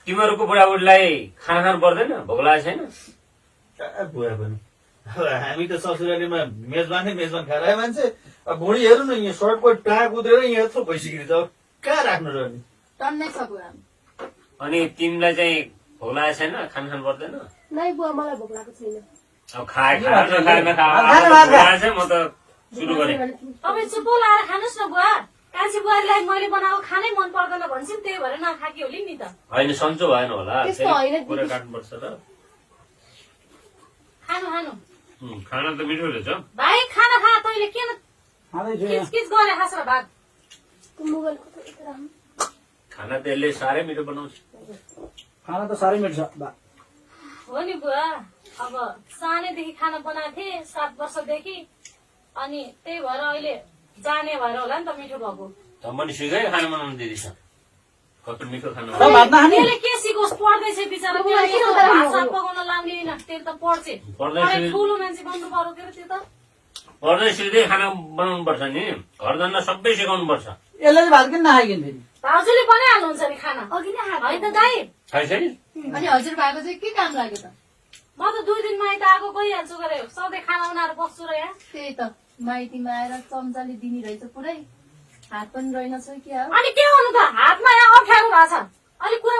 तिमीहरूको बुढाबुढीलाई खाना खानु पर्दैन? भोक लागेको छैन? कहाँ बुवा पनि अब हामी त ससुरालीमा मेजबान खाएर आए मान्छे। अब भुँडी हेर्नु न, यहाँ सर्टको टाँक उद्रेर यहाँ यत्रो भइसक्यो त अब कहाँ राख्नु र नि? टन्नै छ बुवा। अनि तिमीलाई चाहिँ भोक लागेको छैन? खाना खानु पर्दैन? नै बुवा, मलाई भोक लागेको छैन। अब खाए म त सुरु गरेँ। तपाईँ चुप लाएर खानुहोस् न बुवा। कान्छी बुहारीलाई मैले बनाएको खानै मन पर्दैन भन्छन्, त्यही भएर नखाकी होली नि त। होइन सन्चो भएन होला, त्यस्तो होइन दिदी। कुरा काट्नुपर्छ र। खानु खानु खाना त मिठो रहेछ। भाइ खाना खा, तैँले किन खाँदैछु यहाँ। किचकिच गरे खास र भात? मोबाइलको त यता राख्नु। खाना त यसले साह्रै मिठो बनाउँछ। खाना त साह्रै मिठो छ बा। हो नि बुवा, अब सानैदेखि खाना बनाएको थिएँ 7 वर्षदेखि, अनि त्यही भएर अहिले जाने भएर होला नि त मिठो भएको। त पनि सिकाइ खाना बनाउनु दिदीछ। कस्तो मिठो खाना त भात नखाने? त्यसले के सिकोस्, पढ्दैछ बिचरा। त्यसले किन भात सात पकाउन लाउने होइन, त्यो त पढ्छ। ठुलो मान्छे बन्नु पर्यो के त्यो त। पढ्दै सिक्दै खाना बनाउनु पर्छ नि। घर धन्दा सबै सिकाउनु पर्छ। यसले चाहिँ भात किन नखाइकन फेरि? भाउजूले बनाइहाल्नुहुन्छ नि खाना, अघि नै हात होइन त दाइ? खाइछ नि? अनि हजुर भएको चाहिँ के काम लाग्यो त? म त 2 दिन माइत आएको गइहाल्छु गरे, सधैँ खाना बनाएर बस्छु र यहाँ। त्यही त, माइतीमा आएर चम्चाले दिने रहेछ पुरै। हात पनि रहेनछ क्या हो। अनि के गर्नु त, हातमा यहाँ अप्ठ्यारो भएको छ। अलिक कुरा